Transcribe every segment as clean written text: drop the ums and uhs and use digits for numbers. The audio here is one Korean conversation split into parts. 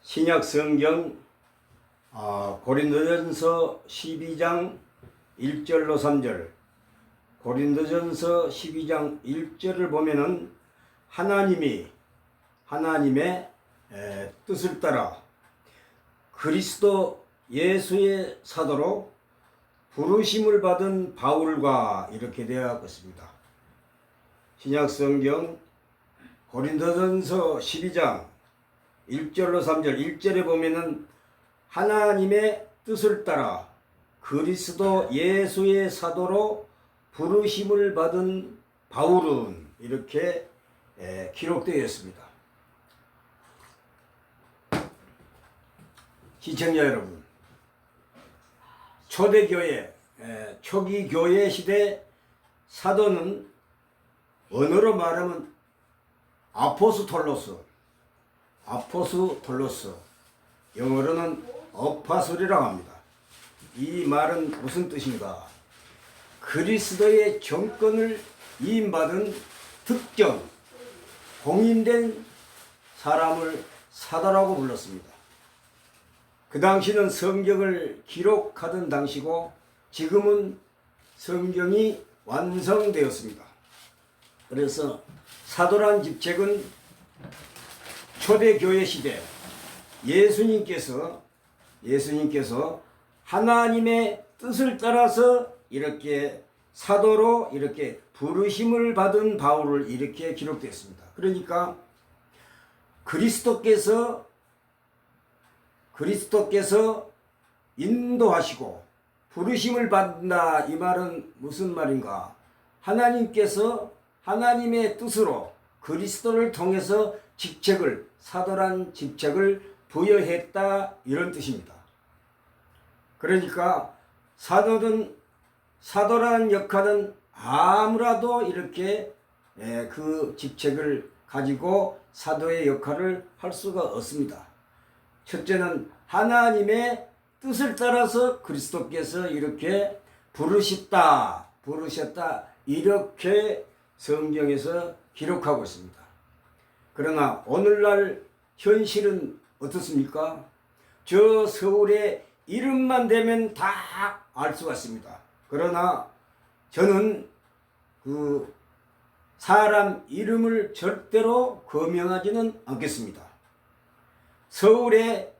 신약 성경 고린도전서 12장 1절로 3절, 고린도전서 12장 1절을 보면은 하나님의 뜻을 따라 그리스도 예수의 사도로 부르심을 받은 바울과 이렇게 되어 있습니다. 신약 성경 고린도전서 12장 1절로 3절, 1절에 보면은 하나님의 뜻을 따라 그리스도 예수의 사도로 부르심을 받은 바울은 이렇게 기록되어 있습니다. 시청자 여러분, 초대교회, 초기 교회 시대 사도는 언어로 말하면 아포스톨로스, 영어로는 어파솔이라고 합니다. 이 말은 무슨 뜻인가? 그리스도의 정권을 위임받은 특정 공인된 사람을 사도라고 불렀습니다. 그 당시는 성경을 기록하던 당시고 지금은 성경이 완성되었습니다. 그래서 사도란 직책은 초대교회 시대 예수님께서 하나님의 뜻을 따라서 이렇게 사도로 이렇게 부르심을 받은 바울을 이렇게 기록되었습니다. 그러니까 그리스도께서 인도하시고 부르심을 받는다, 이 말은 무슨 말인가? 하나님께서 하나님의 뜻으로 그리스도를 통해서 사도란 직책을 부여했다, 이런 뜻입니다. 그러니까 사도라는 역할은 아무라도 이렇게 그 직책을 가지고 사도의 역할을 할 수가 없습니다. 첫째는 하나님의 뜻을 따라서 그리스도께서 이렇게 부르셨다 이렇게 성경에서 기록하고 있습니다. 그러나 오늘날 현실은 어떻습니까? 저 서울의 이름만 대면 다 알 수가 있습니다. 그러나 저는 그 사람 이름을 절대로 거명하지는 않겠습니다. 서울의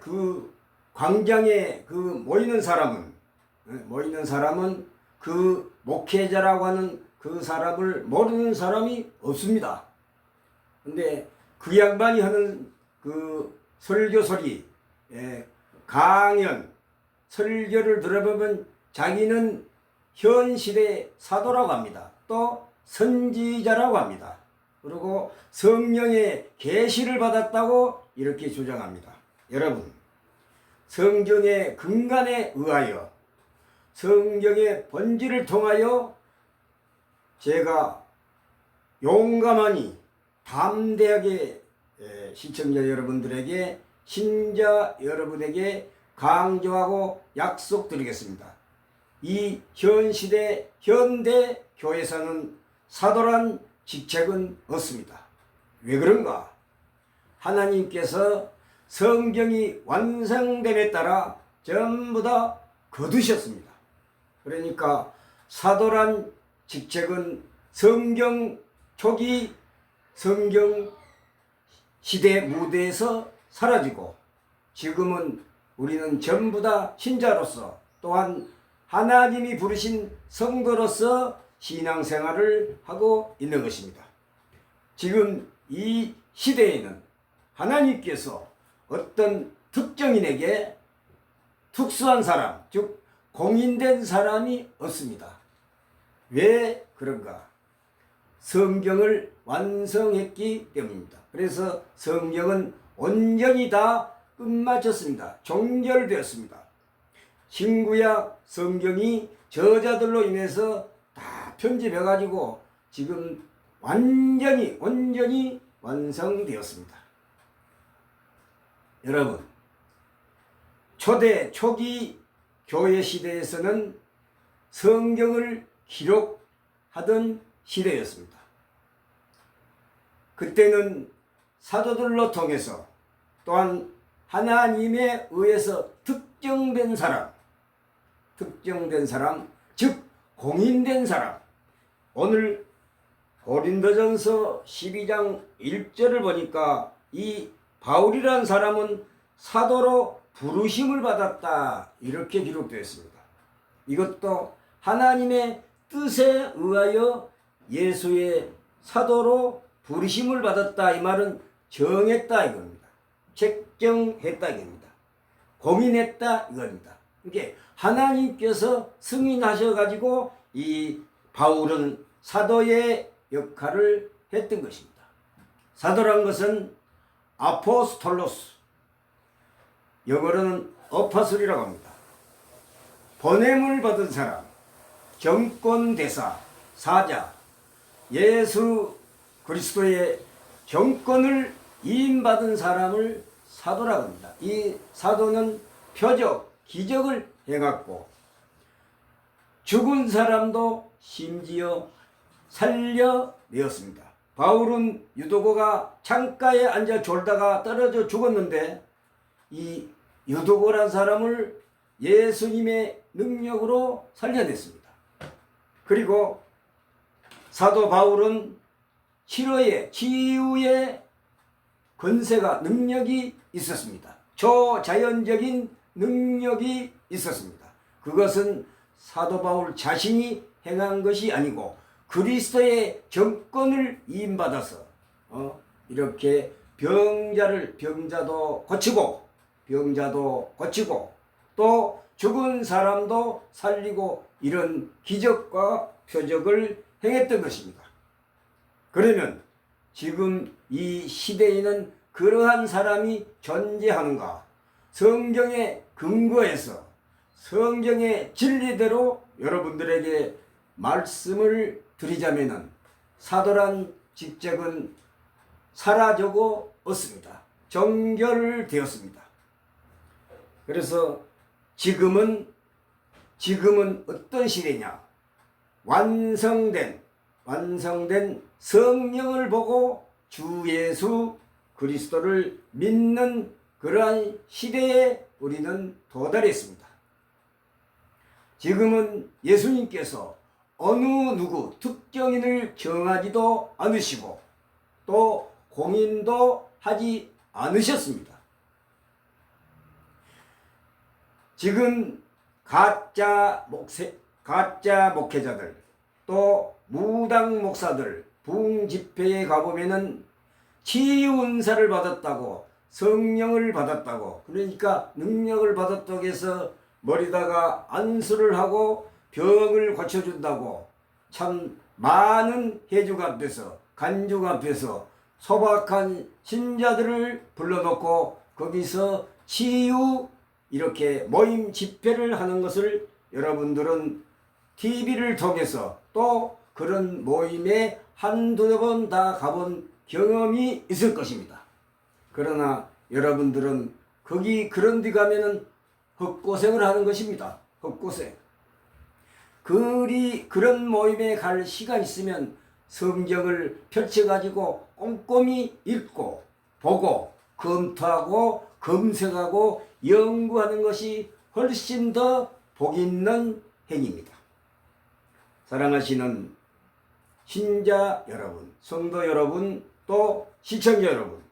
그 광장에 그 모이는 사람은 그 목회자라고 하는 그 사람을 모르는 사람이 없습니다. 근데 그 양반이 하는 그 설교 소리, 강연, 설교를 들어보면 자기는 현 시대 사도라고 합니다. 또 선지자라고 합니다. 그리고 성령의 계시를 받았다고 이렇게 주장합니다. 여러분, 성경의 근간에 의하여, 성경의 본질을 통하여 제가 용감하니 담대하게 시청자 여러분들에게, 신자 여러분에게 강조하고 약속드리겠습니다. 이 현 시대 현대 교회에서는 사도란 직책은 없습니다. 왜 그런가? 하나님께서 성경이 완성됨에 따라 전부 다 거두셨습니다. 그러니까 사도란 직책은 성경 초기 성경 시대 무대에서 사라지고, 지금은 우리는 전부 다 신자로서 또한 하나님이 부르신 성도로서 신앙생활을 하고 있는 것입니다. 지금 이 시대에는 하나님께서 어떤 특정인에게 특수한 사람, 즉 공인된 사람이 없습니다. 왜 그런가? 성경을 완성했기 때문입니다. 그래서 성경은 온전히 다 끝마쳤습니다. 종결되었습니다. 신구약 성경이 저자들로 인해서 다 편집해가지고 지금 온전히 완성되었습니다. 여러분, 초기 교회 시대에서는 성경을 기록하던 시대였습니다. 그때는 사도들로 통해서 또한 하나님에 의해서 특정된 사람, 즉 공인된 사람. 오늘 고린도전서 12장 1절을 보니까 이 바울이라는 사람은 사도로 부르심을 받았다, 이렇게 기록되어 있습니다. 이것도 하나님의 뜻에 의하여 예수의 사도로 부르심을 받았다, 이 말은 정했다 이겁니다. 책정했다 이겁니다. 고민했다 이겁니다. 이게 하나님께서 승인하셔가지고 이 바울은 사도의 역할을 했던 것입니다. 사도란 것은 아포스톨로스, 영어로는 어퍼슬이라고 합니다. 보냄을 받은 사람, 정권대사, 사자, 예수 그리스도의 정권을 이임받은 사람을 사도라고 합니다. 이 사도는 표적, 기적을 행했고 죽은 사람도 심지어 살려내었습니다. 바울은 유도고가 창가에 앉아 졸다가 떨어져 죽었는데 이 유도고란 사람을 예수님의 능력으로 살려냈습니다. 그리고 사도 바울은 치유의 권세가, 능력이 있었습니다. 초자연적인 능력이 있었습니다. 그것은 사도 바울 자신이 행한 것이 아니고 그리스도의 정권을 이임받아서 이렇게 병자도 고치고 또 죽은 사람도 살리고 이런 기적과 표적을 행했던 것입니다. 그러면 지금 이 시대에는 그러한 사람이 존재하는가? 성경의 근거에서 성경의 진리대로 여러분들에게 말씀을 드리자면은 사도란 직책은 사라지고 없습니다. 정결되었습니다. 그래서 지금은 어떤 시대냐? 완성된 성령을 보고 주 예수 그리스도를 믿는 그러한 시대에 우리는 도달했습니다. 지금은 예수님께서 어느 누구 특정인을 정하지도 않으시고 또 공인도 하지 않으셨습니다. 지금 가짜 목회자들 또 무당 목사들 부흥 집회에 가보면은 치유 은사를 받았다고, 성령을 받았다고, 그러니까 능력을 받았다고 해서 머리다가 안수를 하고 병을 고쳐준다고 참 많은 해juk 앞에서 간juk 앞에서 소박한 신자들을 불러놓고 거기서 치유 이렇게 모임 집회를 하는 것을 여러분들은 TV를 통해서 또 그런 모임에 한두 번 다 가본 경험이 있을 것입니다. 그러나 여러분들은 거기 그런 데 가면은 헛고생을 하는 것입니다. 헛고생. 그런 모임에 갈 시간 있으면 성경을 펼쳐가지고 꼼꼼히 읽고 보고 검토하고 검색하고 연구하는 것이 훨씬 더 복 있는 행위입니다. 사랑하시는 신자 여러분, 성도 여러분, 또 시청자 여러분,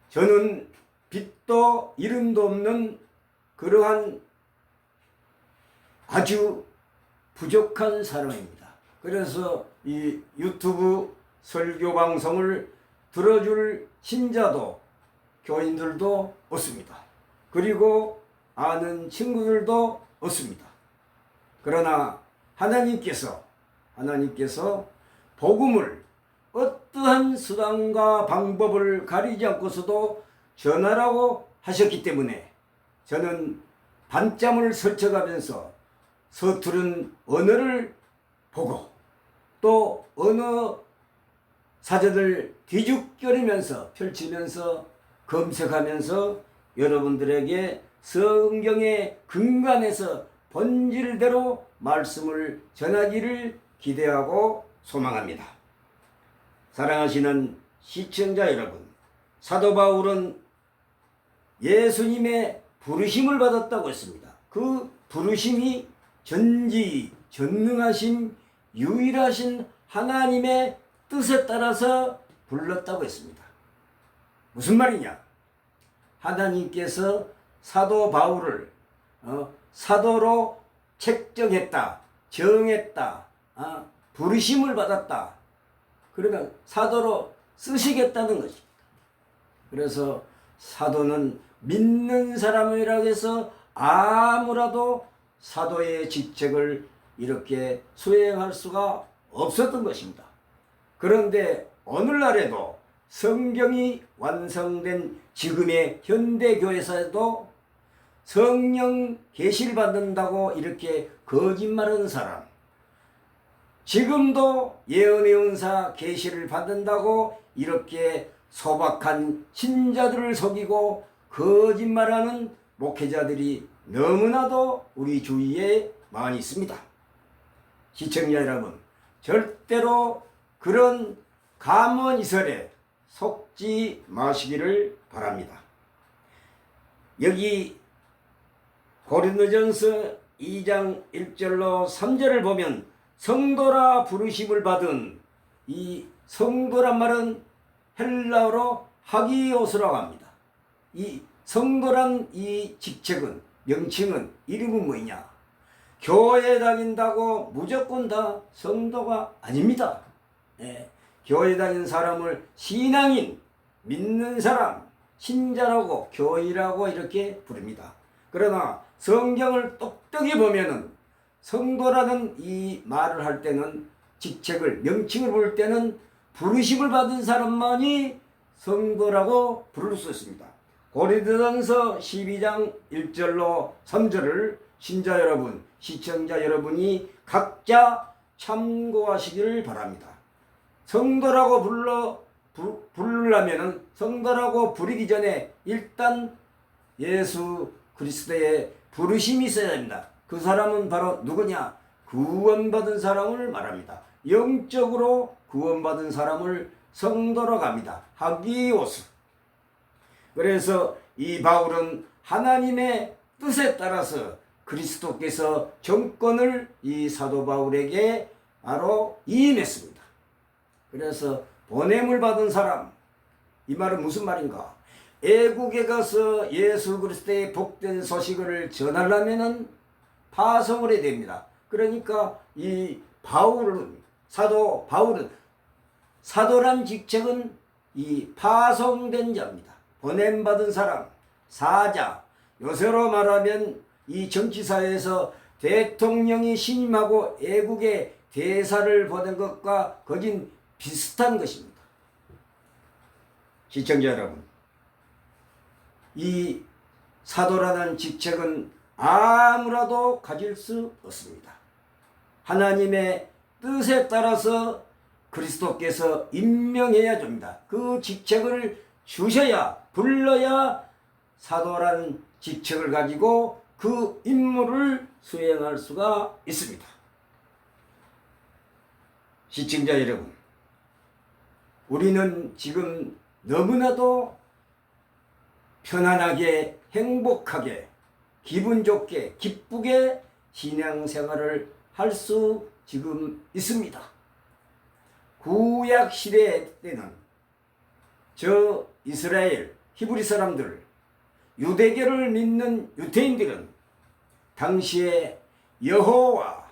저는 빛도 이름도 없는 그러한 아주 부족한 사람입니다. 그래서 이 유튜브 설교 방송을 들어줄 신자도 교인들도 없습니다. 그리고 아는 친구들도 없습니다. 그러나 하나님께서 복음을 어떠한 수단과 방법을 가리지 않고서도 전하라고 하셨기 때문에 저는 밤잠을 설쳐가면서 서투른 언어를 보고 또 언어 사전을 뒤죽거리면서 펼치면서 검색하면서 여러분들에게 성경의 근간에서 본질대로 말씀을 전하기를 기대하고 소망합니다. 사랑하시는 시청자 여러분, 사도 바울은 예수님의 부르심을 받았다고 했습니다. 그 부르심이 전지전능하신 유일하신 하나님의 뜻에 따라서 불렀다고 했습니다. 무슨 말이냐? 하나님께서 사도 바울을 사도로 책정했다, 정했다, 부르심을 받았다. 그러면 사도로 쓰시겠다는 것입니다. 그래서 사도는 믿는 사람이라고 해서 아무라도 사도의 직책을 이렇게 수행할 수가 없었던 것입니다. 그런데 오늘날에도 성경이 완성된 지금의 현대교회에서도 성령 계시를 받는다고 이렇게 거짓말하는 사람, 지금도 예언의 은사 계시를 받는다고 이렇게 소박한 신자들을 속이고 거짓말하는 목회자들이 너무나도 우리 주위에 많이 있습니다. 시청자 여러분, 절대로 그런 감언이설에 속지 마시기를 바랍니다. 여기 고린도전서 2장 1절로 3절을 보면 성도라 부르심을 받은 이 성도란 말은 헬라어로 하기오스라고 합니다. 이 성도란 이 직책은, 명칭은, 이름은 뭐냐? 교회 다닌다고 무조건 다 성도가 아닙니다. 교회 다니는 사람을 신앙인, 믿는 사람, 신자라고 교인이라고 이렇게 부릅니다. 그러나 성경을 똑똑히 보면은 성도라는 이 말을 할 때는, 직책을, 명칭을 볼 때는 부르심을 받은 사람만이 성도라고 부를 수 있습니다. 고린도전서 12장 1절로 3절을 신자 여러분, 시청자 여러분이 각자 참고하시기를 바랍니다. 성도라고 부르려면은, 성도라고 부르기 전에 일단 예수 그리스도의 부르심이 있어야 됩니다. 그 사람은 바로 누구냐? 구원받은 사람을 말합니다. 영적으로 구원받은 사람을 성도라고 합니다. 하기오스. 그래서 이 바울은 하나님의 뜻에 따라서 그리스도께서 정권을 이 사도 바울에게 바로 이임했습니다. 그래서 보냄을 받은 사람, 이 말은 무슨 말인가? 애국에 가서 예수 그리스도의 복된 소식을 전하려면은 파송을 해야 됩니다. 그러니까 이 바울은, 사도 바울은, 사도란 직책은 이 파송된 자입니다. 보냄받은 사람, 사자. 요새로 말하면 이 정치사회에서 대통령이 신임하고 애국에 대사를 보낸 것과 거진 비슷한 것입니다. 시청자 여러분, 이 사도라는 직책은 아무라도 가질 수 없습니다. 하나님의 뜻에 따라서 그리스도께서 임명해야 줍니다. 그 직책을 주셔야, 불러야 사도라는 직책을 가지고 그 임무를 수행할 수가 있습니다. 시청자 여러분, 우리는 지금 너무나도 편안하게, 행복하게, 기분 좋게, 기쁘게 신앙생활을 할 수 지금 있습니다. 구약 시대 때는 저 이스라엘, 히브리 사람들, 유대교를 믿는 유대인들은 당시에 여호와,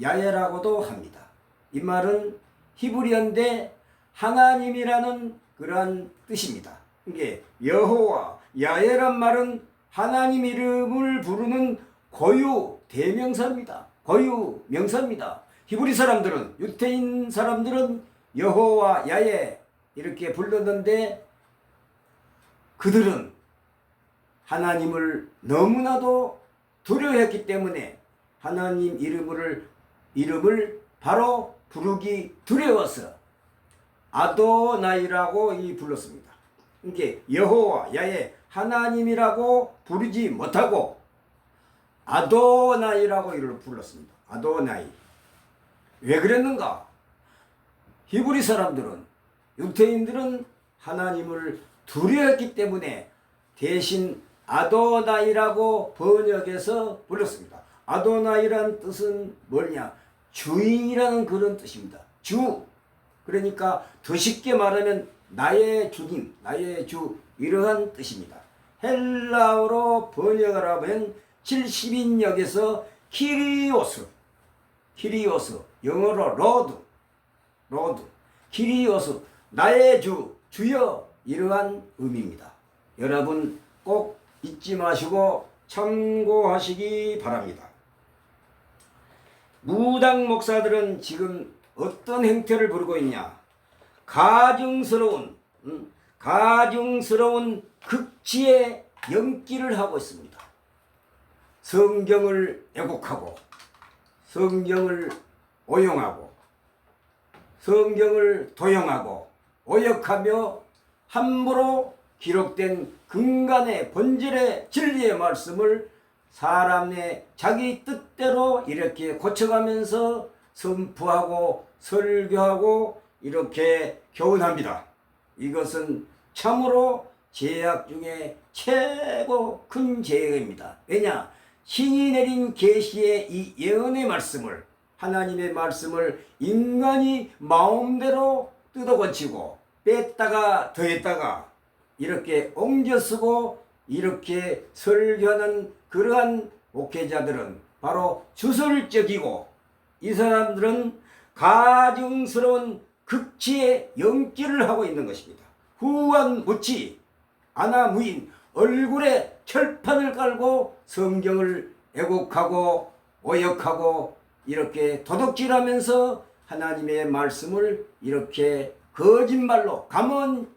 야훼라고도 합니다. 이 말은 히브리어인데 하나님이라는 그러한 뜻입니다. 이게 여호와, 야훼란 말은 하나님 이름을 부르는 고유 대명사입니다. 고유 명사입니다. 히브리 사람들은, 유대인 사람들은 여호와, 야훼 이렇게 불렀는데 그들은 하나님을 너무나도 두려워했기 때문에 하나님 이름을 바로 부르기 두려워서 아도나이라고 불렀습니다. 이게 여호와 야훼 하나님이라고 부르지 못하고 아도나이라고 이를 불렀습니다. 아도나이. 왜 그랬는가? 히브리 사람들은, 유대인들은 하나님을 두려워했기 때문에 대신 아도나이라고 번역해서 불렀습니다. 아도나이란 뜻은 뭐냐? 주인이라는 그런 뜻입니다. 주. 그러니까 더 쉽게 말하면 나의 주님, 나의 주, 이러한 뜻입니다. 헬라어로 번역을 하면 70인역에서 키리오스, 영어로 로드, 키리오스, 나의 주, 주여, 이러한 의미입니다. 여러분 꼭 잊지 마시고 참고하시기 바랍니다. 무당 목사들은 지금 어떤 행태를 부르고 있냐? 가증스러운 극치의 연기를 하고 있습니다. 성경을 왜곡하고, 성경을 오용하고, 성경을 도용하고, 오역하며 함부로 기록된 근간의 본질의 진리의 말씀을 사람의 자기 뜻대로 이렇게 고쳐가면서 선포하고 설교하고 이렇게 교훈합니다. 이것은 참으로 죄악 중에 최고 큰 죄입니다. 왜냐? 신이 내린 계시의 이 예언의 말씀을, 하나님의 말씀을 인간이 마음대로 뜯어고치고 뺐다가 더했다가 이렇게 옮겨 쓰고 이렇게 설교하는 그러한 목회자들은 바로 주설적이고, 이 사람들은 가증스러운 극치의 연기를 하고 있는 것입니다. 후한무치, 아나무인, 얼굴에 철판을 깔고 성경을 왜곡하고 오역하고 이렇게 도둑질하면서 하나님의 말씀을 이렇게 거짓말로, 감언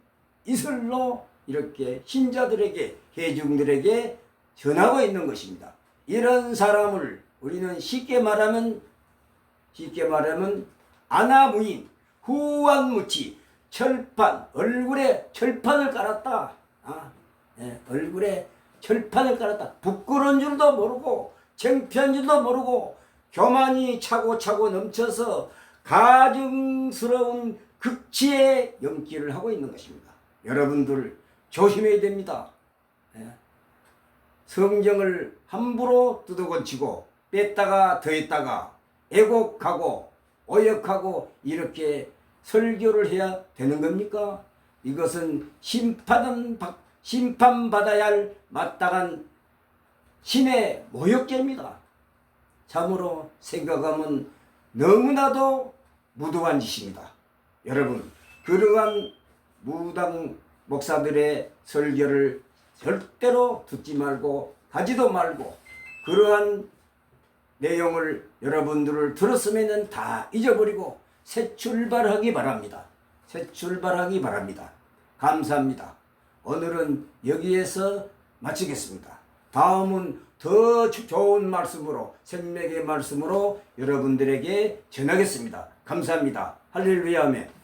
이설로 이렇게 신자들에게, 회중들에게 전하고 있는 것입니다. 이런 사람을 우리는 쉽게 말하면 아나무인, 후한무치, 철판, 얼굴에 철판을 깔았다. 얼굴에 철판을 깔았다. 부끄러운 줄도 모르고 창피한 줄도 모르고 교만이 차고 넘쳐서 가증스러운 극치의 연기를 하고 있는 것입니다. 여러분들 조심해야 됩니다. 성경을 함부로 뜯어고치고 뺐다가 더했다가 왜곡하고 오역하고 이렇게 설교를 해야 되는 겁니까? 이것은 심판받아야 할 마땅한 신의 모욕죄입니다. 참으로 생각하면 너무나도 무도한 짓입니다. 여러분, 그러한 무당 목사들의 설교를 절대로 듣지 말고 하지도 말고, 그러한 내용을 여러분들을 들었으면 다 잊어버리고 새 출발하기 바랍니다. 새 출발하기 바랍니다. 감사합니다. 오늘은 여기에서 마치겠습니다. 다음은 더 좋은 말씀으로, 생명의 말씀으로 여러분들에게 전하겠습니다. 감사합니다. 할렐루야 아멘.